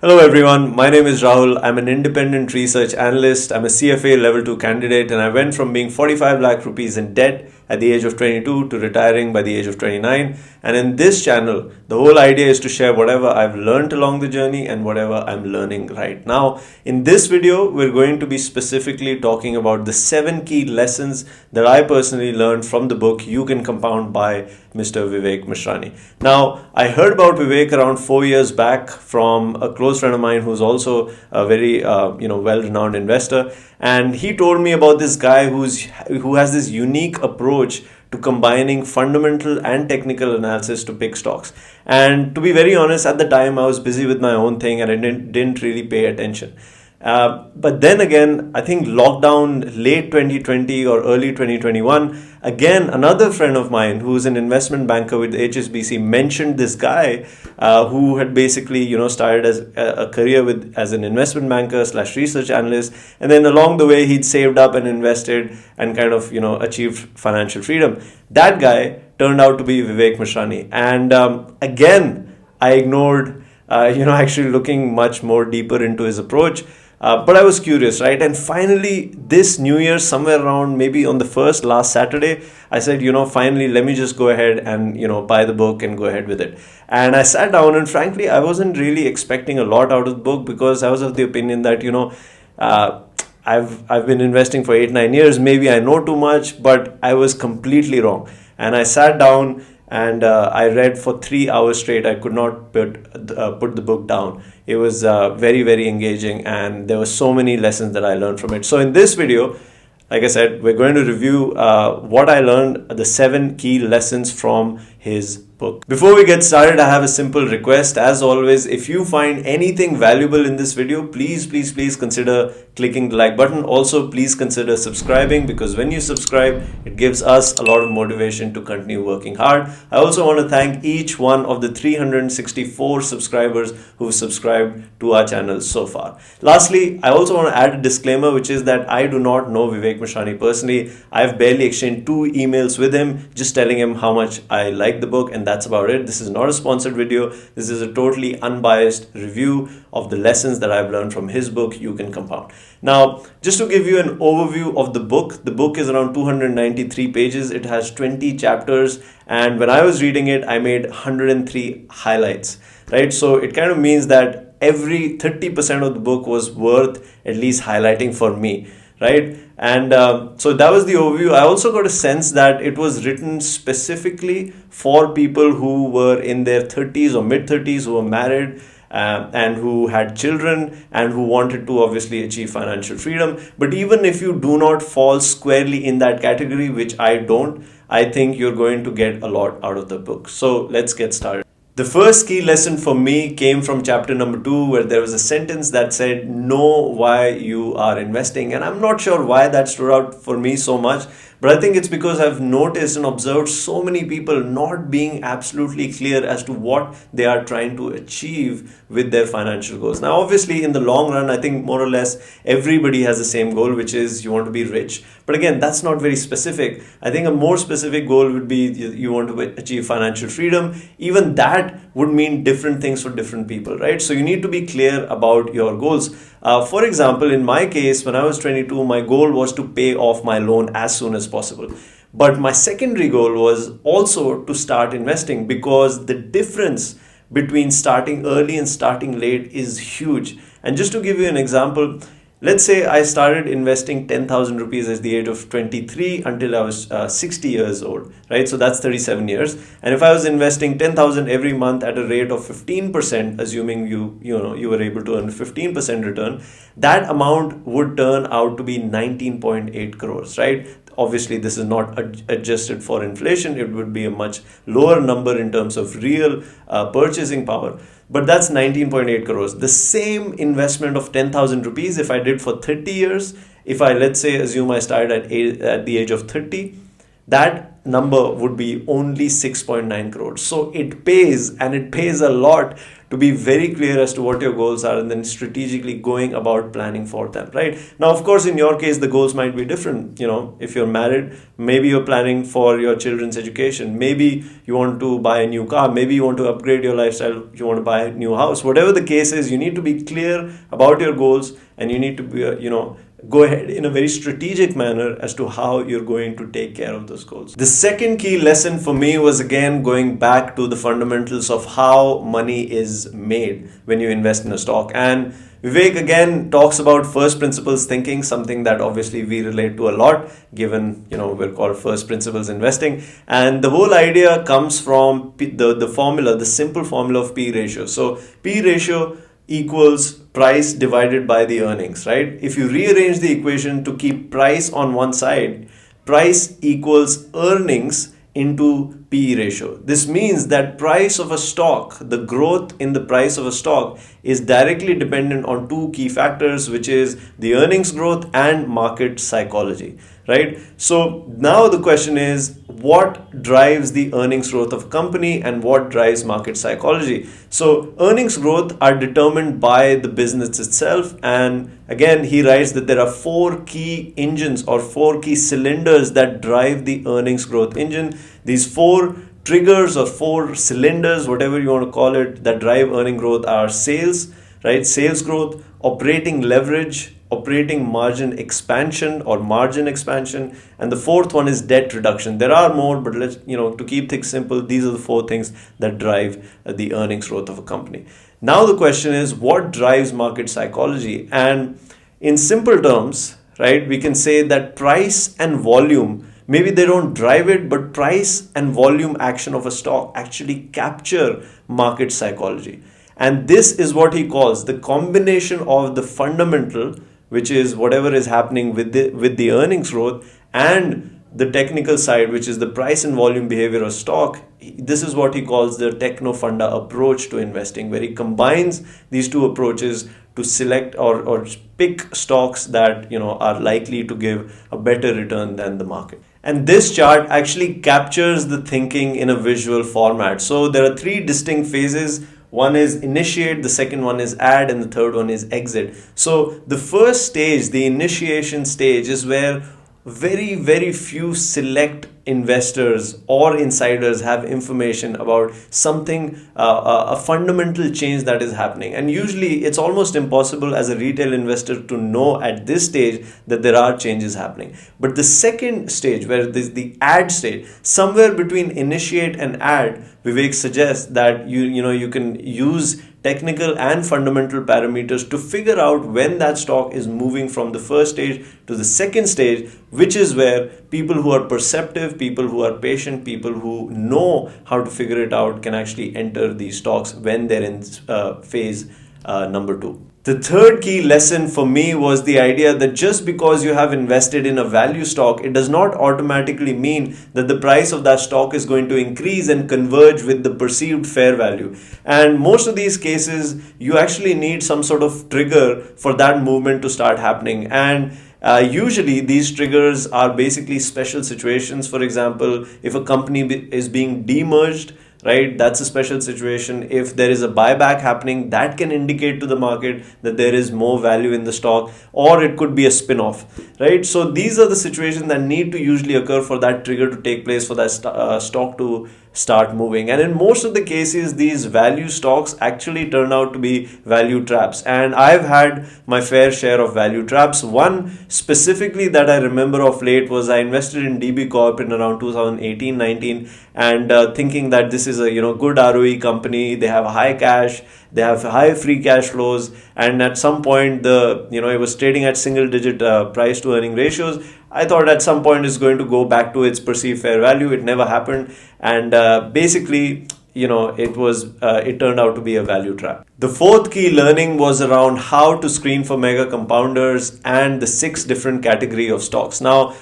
Hello everyone, my name is Rahul. I'm an independent research analyst. I'm a CFA level 2 candidate and I went from being 45 lakh rupees in debt at the age of 22 to retiring by the age of 29. And in this channel, the whole idea is to share whatever I've learned along the journey and whatever I'm learning right now. In this video, we're going to be specifically talking about the 7 key lessons that I personally learned from the book You Can Compound by Mr. Vivek Mashrani. Now, I heard about Vivek around 4 years back from a close friend of mine who's also a very well-renowned investor, and he told me about this guy who has this unique approach to combining fundamental and technical analysis to pick stocks. And to be very honest, at the time I was busy with my own thing and I didn't really pay attention. But then again, I think lockdown, late 2020 or early 2021, again, another friend of mine who's an investment banker with HSBC mentioned this guy who had basically, started as a career as an investment banker / research analyst. And then along the way, he'd saved up and invested and kind of, achieved financial freedom. That guy turned out to be Vivek Mashrani. And again, I ignored, actually looking much more deeper into his approach. But I was curious, right? And finally, this New Year, somewhere around maybe on the last Saturday, I said, finally, let me just go ahead and, buy the book and go ahead with it. And I sat down and frankly, I wasn't really expecting a lot out of the book because I was of the opinion that, I've been investing for 8-9 years. Maybe I know too much, but I was completely wrong. And I sat down and I read for 3 hours straight. I could not put the book down. It was very, very engaging, and there were so many lessons that I learned from it. So in this video, like I said, we're going to review what I learned, the 7 key lessons from his book. Before we get started, I have a simple request. As always, if you find anything valuable in this video, please consider clicking the like button. Also, please consider subscribing, because when you subscribe, it gives us a lot of motivation to continue working hard. I also want to thank each one of the 364 subscribers who've subscribed to our channel so far. Lastly, I also want to add a disclaimer, which is that I do not know Vivek Mashrani personally. I've barely exchanged 2 emails with him, just telling him how much I like the book, and that's about it. This is not a sponsored video. This is a totally unbiased review of the lessons that I've learned from his book, You Can Compound. Now, just to give you an overview of the book is around 293 pages. It has 20 chapters, and when I was reading it, I made 103 highlights, right? So it kind of means that every 30% of the book was worth at least highlighting for me, right? And so that was the overview. I also got a sense that it was written specifically for people who were in their 30s or mid 30s, who were married and who had children and who wanted to obviously achieve financial freedom. But even if you do not fall squarely in that category, which I don't, I think you're going to get a lot out of the book. So let's get started. The first key lesson for me came from chapter number 2, where there was a sentence that said, know why you are investing. And I'm not sure why that stood out for me so much, but I think it's because I've noticed and observed so many people not being absolutely clear as to what they are trying to achieve with their financial goals. Now, obviously, in the long run, I think more or less everybody has the same goal, which is you want to be rich. But again, that's not very specific. I think a more specific goal would be you want to achieve financial freedom. Even that would mean different things for different people, right? So you need to be clear about your goals. For example, in my case, when I was 22, my goal was to pay off my loan as soon as possible. But my secondary goal was also to start investing, because the difference between starting early and starting late is huge. And just to give you an example, let's say I started investing 10,000 rupees at the age of 23 until I was 60 years old, right? So that's 37 years. And if I was investing 10,000 every month at a rate of 15%, assuming you were able to earn 15% return, that amount would turn out to be 19.8 crores, right? Obviously, this is not adjusted for inflation. It would be a much lower number in terms of real purchasing power. But that's 19.8 crores. The same investment of 10,000 rupees, if I did for 30 years, if I, let's say, assume I started at the age of 30, that number would be only 6.9 crores. So it pays, and it pays a lot, to be very clear as to what your goals are and then strategically going about planning for them, right? Now, of course, in your case, the goals might be different. If you're married, maybe you're planning for your children's education. Maybe you want to buy a new car. Maybe you want to upgrade your lifestyle. You want to buy a new house. Whatever the case is, you need to be clear about your goals, and you need to be, go ahead in a very strategic manner as to how you're going to take care of those goals. The second key lesson for me was, again, going back to the fundamentals of how money is made when you invest in a stock. And Vivek again talks about first principles thinking, something that obviously we relate to a lot, given we're called first principles investing. And the whole idea comes from the formula, the simple formula of P ratio. So P ratio equals price divided by the earnings, right? If you rearrange the equation to keep price on one side, price equals earnings into PE ratio. This means that price of a stock, the growth in the price of a stock, is directly dependent on two key factors, which is the earnings growth and market psychology, right? So now the question is, what drives the earnings growth of a company and what drives market psychology? So earnings growth are determined by the business itself. And again, he writes that there are four key engines or four key cylinders that drive the earnings growth engine. These four triggers or four cylinders, whatever you want to call it, that drive earning growth are sales, right? Sales growth, operating leverage, operating margin expansion or margin expansion, and the fourth one is debt reduction. There are more, but let's, to keep things simple, these are the four things that drive the earnings growth of a company. Now the question is, what drives market psychology? And in simple terms, right, we can say that price and volume, maybe they don't drive it, but price and volume action of a stock actually capture market psychology. And this is what he calls the combination of the fundamental, which is whatever is happening with the earnings growth, and the technical side, which is the price and volume behavior of stock. This is what he calls the TechnoFunda approach to investing, where he combines these two approaches to select or pick stocks that are likely to give a better return than the market. And this chart actually captures the thinking in a visual format. So there are three distinct phases. One is initiate, the second one is add, and the third one is exit. So the first stage, the initiation stage, is where very, very few select investors or insiders have information about something, a fundamental change that is happening. And usually it's almost impossible as a retail investor to know at this stage that there are changes happening. But the second stage, where this the add stage, somewhere between initiate and add, Vivek suggests that you can use technical and fundamental parameters to figure out when that stock is moving from the first stage to the second stage, which is where people who are perceptive, people who are patient, people who know how to figure it out can actually enter these stocks when they're in phase number 2. The third key lesson for me was the idea that just because you have invested in a value stock, it does not automatically mean that the price of that stock is going to increase and converge with the perceived fair value. And most of these cases, you actually need some sort of trigger for that movement to start happening. And usually these triggers are basically special situations. For example, if a company is being demerged, right, that's a special situation. If there is a buyback happening, that can indicate to the market that there is more value in the stock, or it could be a spin-off, right? So these are the situations that need to usually occur for that trigger to take place, for that stock to start moving. And in most of the cases, these value stocks actually turn out to be value traps. And I've had my fair share of value traps. One specifically that I remember of late was I invested in DB Corp in around 2018-19, and thinking that this is a good ROE company. They have high cash, they have high free cash flows, and at some point it was trading at single digit price to earning ratios. I thought at some point it's going to go back to its perceived fair value. It never happened, and basically it turned out to be a value trap. The fourth key learning was around how to screen for mega compounders and the 6 different category of stocks. Now,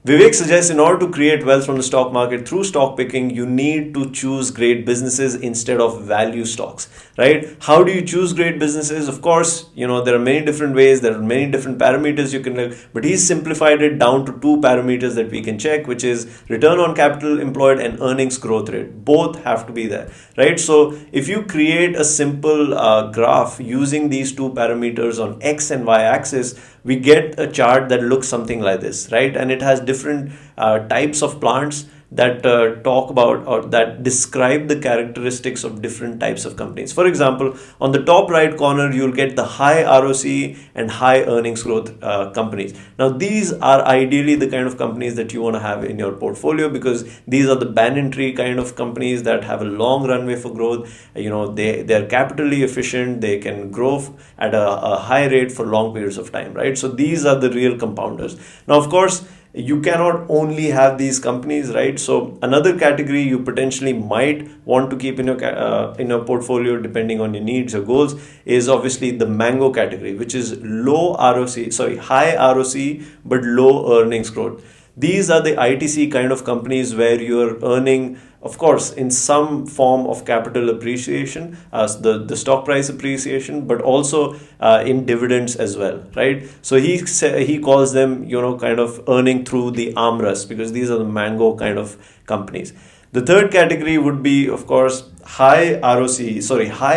Vivek suggests in order to create wealth from the stock market through stock picking, you need to choose great businesses instead of value stocks, right? How do you choose great businesses? Of course, there are many different ways, there are many different parameters you can look, but he's simplified it down to two parameters that we can check, which is return on capital employed and earnings growth rate. Both have to be there, right? So if you create a simple graph using these two parameters on X and Y axis, we get a chart that looks something like this, right? And it has different types of plants that talk about or that describe the characteristics of different types of companies. For example, on the top right corner, you'll get the high ROC and high earnings growth companies. Now, these are ideally the kind of companies that you want to have in your portfolio, because these are the banyan tree kind of companies that have a long runway for growth. They're capitally efficient. They can grow at a high rate for long periods of time, right? So these are the real compounders. Now, of course, you cannot only have these companies, right? So another category you potentially might want to keep in your portfolio, depending on your needs or goals, is obviously the mango category, which is high ROC but low earnings growth. These are the ITC kind of companies where you're earning, of course, in some form of capital appreciation, the stock price appreciation, but also in dividends as well, right? So he calls them, kind of earning through the armrest, because these are the mango kind of companies. The third category would be, of course, high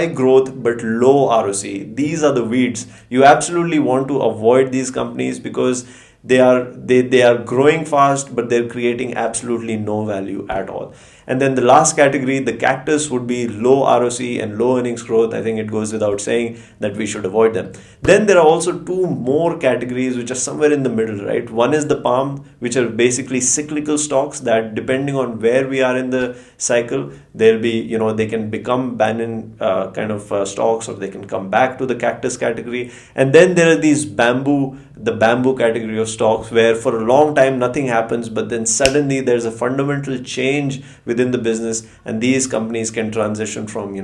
growth but low ROC. These are the weeds. You absolutely want to avoid these companies because they are growing fast, but they're creating absolutely no value at all. And then the last category, the cactus, would be low ROC and low earnings growth. I think it goes without saying that we should avoid them. Then there are also two more categories which are somewhere in the middle, right? One is the palm, which are basically cyclical stocks that, depending on where we are in the cycle, they'll be, they can become banyan kind of stocks, or they can come back to the cactus category. And then there are these the bamboo category of stocks, where for a long time nothing happens, but then suddenly there's a fundamental change within the business, and these companies can transition from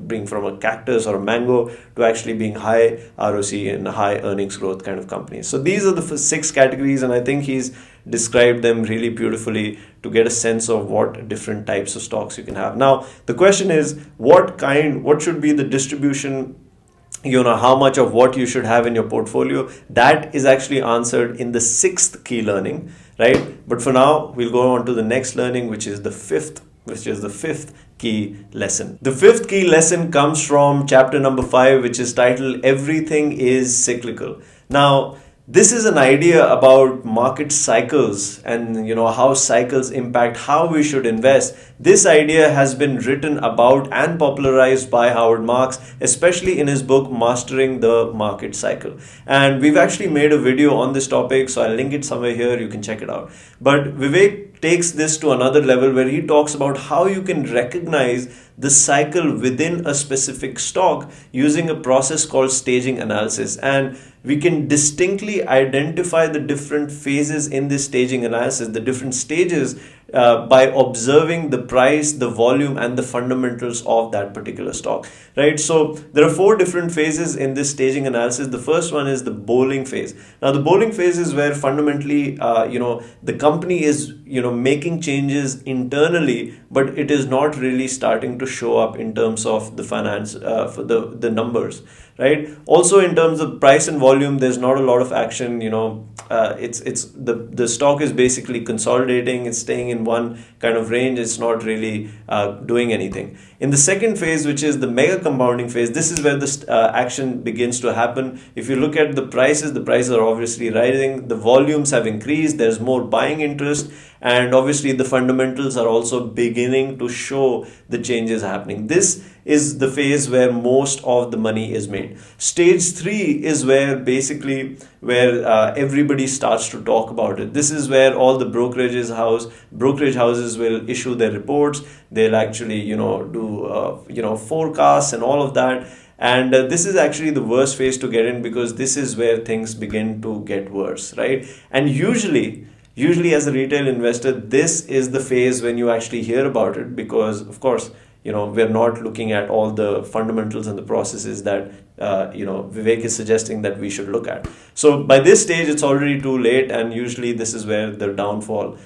being from a cactus or a mango to actually being high ROC and high earnings growth kind of companies. So these are the 6 categories, and I think he's described them really beautifully to get a sense of what different types of stocks you can have. Now the question is, what should be the distribution, how much of what you should have in your portfolio? That is actually answered in the 6th key learning, right? But for now, we'll go on to the next learning, which is the fifth key lesson. The 5th key lesson comes from chapter number 5, which is titled Everything is Cyclical. Now, this is an idea about market cycles and how cycles impact how we should invest. This idea has been written about and popularized by Howard Marks, especially in his book Mastering the Market Cycle. And we've actually made a video on this topic, so I'll link it somewhere here, you can check it out. But Vivek takes this to another level, where he talks about how you can recognize the cycle within a specific stock using a process called staging analysis. And we can distinctly identify the different phases in this staging analysis, the different stages, by observing the price, the volume, and the fundamentals of that particular stock, right? So there are 4 different phases in this staging analysis. The first one is the bowling phase. Now the bowling phase is where fundamentally, the company is, making changes internally, but it is not really starting to show up in terms of the finance, for the numbers, right? Also, in terms of price and volume, there's not a lot of action. It's the stock is basically consolidating. It's staying in one kind of range. It's not really doing anything. In the second phase, which is the mega compounding phase, this is where the action begins to happen. If you look at the prices are obviously rising. The volumes have increased. There's more buying interest, and obviously the fundamentals are also beginning to show the changes happening. This is the phase where most of the money is made. Stage 3 is where everybody starts to talk about it. This is where all the brokerage houses will issue their reports. They'll actually do forecasts and all of that. And this is actually the worst phase to get in, because this is where things begin to get worse, right? And usually as a retail investor, this is the phase when you actually hear about it, because of course we're not looking at all the fundamentals and the processes that Vivek is suggesting that we should look at. So by this stage, it's already too late, and usually this is where the downfall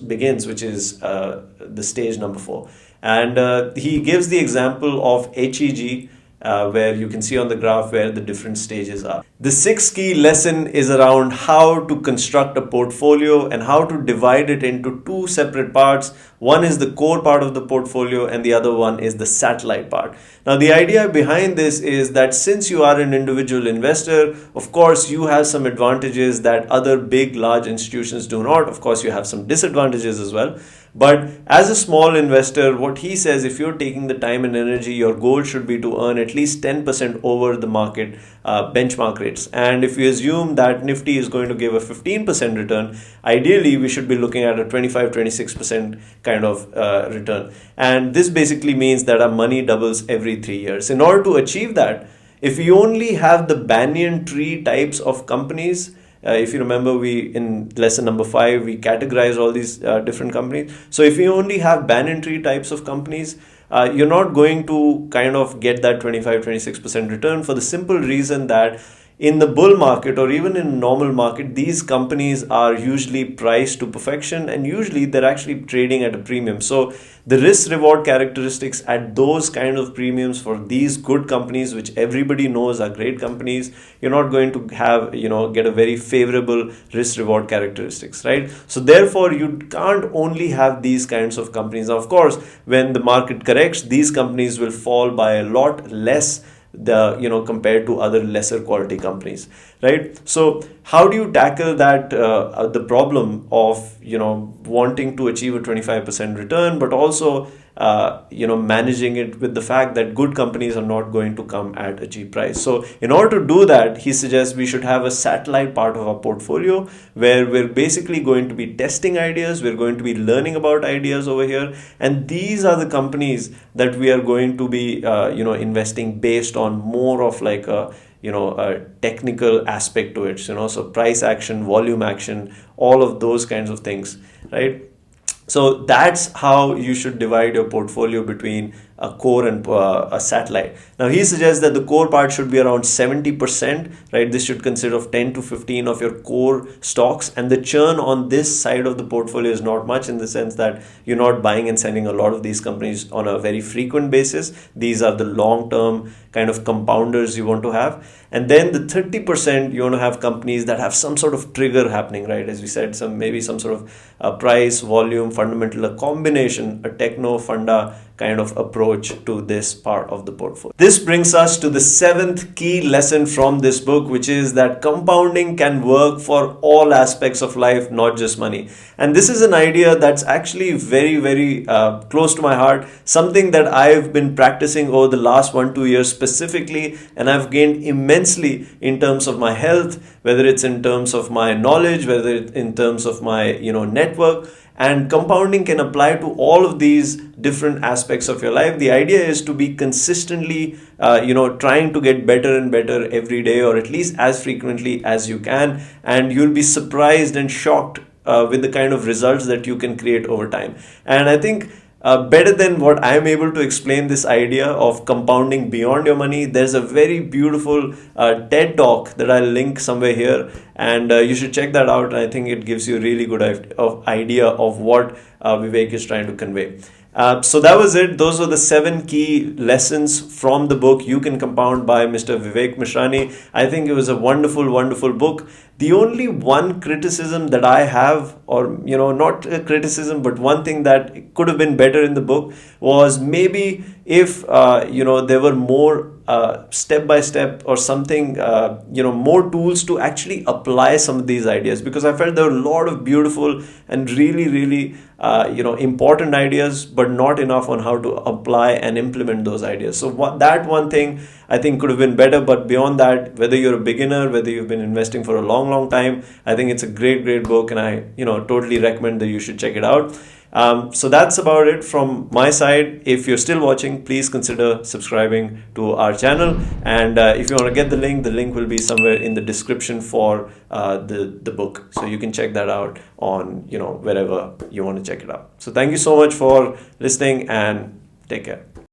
begins, which is the stage number 4. And he gives the example of HEG, where you can see on the graph where the different stages are. The 6th key lesson is around how to construct a portfolio and how to divide it into 2 separate parts. One is the core part of the portfolio and the other one is the satellite part. Now, the idea behind this is that since you are an individual investor, of course, you have some advantages that other big, large institutions do not. Of course, you have some disadvantages as well. But as a small investor, what he says, if you're taking the time and energy, your goal should be to earn at least 10% over the market benchmark rates. And if we assume that Nifty is going to give a 15% return, ideally we should be looking at a 25-26% kind of return. And this basically means that our money doubles every 3 years. In order to achieve that, if we only have the banyan tree types of companies, if you remember, in lesson number 5, we categorize all these different companies. So if you only have banyan tree types of companies, you're not going to kind of get that 25-26% return, for the simple reason that in the bull market or even in normal market, these companies are usually priced to perfection and usually they're actually trading at a premium. So the risk reward characteristics at those kind of premiums for these good companies, which everybody knows are great companies, you're not going to have, get a very favorable risk reward characteristics, right? So therefore you can't only have these kinds of companies. Now, of course, when the market corrects, these companies will fall by a lot less compared to other lesser quality companies, right? So how do you tackle that the problem of wanting to achieve a 25% return, but also managing it with the fact that good companies are not going to come at a cheap price? So in order to do that, he suggests we should have a satellite part of our portfolio where we're basically going to be testing ideas, we're going to be learning about ideas over here, and these are the companies that we are going to be investing based on more of like a technical aspect to it, so price action, volume action, all of those kinds of things, right? So that's how you should divide your portfolio between a core and a satellite. Now he suggests that the core part should be around 70%, right? This should consist of 10 to 15 of your core stocks, and the churn on this side of the portfolio is not much, in the sense that you're not buying and selling a lot of these companies on a very frequent basis. These are the long-term kind of compounders you want to have. And then the 30%, you want to have companies that have some sort of trigger happening, right? As we said, maybe some sort of price, volume, fundamental, a combination, a TechnoFunda kind of approach to this part of the portfolio. This brings us to the 7th key lesson from this book, which is that compounding can work for all aspects of life, not just money. And this is an idea that's actually very, very close to my heart, something that I've been practicing over the last 1-2 years specifically, and I've gained immensely in terms of my health, whether it's in terms of my knowledge, whether it's in terms of my network. And compounding can apply to all of these different aspects of your life. The idea is to be consistently, trying to get better and better every day, or at least as frequently as you can. And you'll be surprised and shocked with the kind of results that you can create over time. And I think better than what I am able to explain this idea of compounding beyond your money, there's a very beautiful TED talk that I'll link somewhere here, and you should check that out. I think it gives you a really good idea of what Vivek is trying to convey. So that was it. Those were the 7 key lessons from the book You Can Compound by Mr. Vivek Mashrani. I think it was a wonderful, wonderful book. The only one criticism that I have, or not a criticism, but one thing that could have been better in the book was maybe if there were more step by step or something, more tools to actually apply some of these ideas, because I felt there were a lot of beautiful and really, really important ideas, but not enough on how to apply and implement those ideas. So that one thing I think could have been better. But beyond that, whether you're a beginner, whether you've been investing for a long, long time, I think it's a great, great book, and I totally recommend that you should check it out. So that's about it from my side. If you're still watching, please consider subscribing to our channel. And if you want to get the link will be somewhere in the description for the book. So you can check that out on, wherever you want to check it out. So thank you so much for listening, and Take care.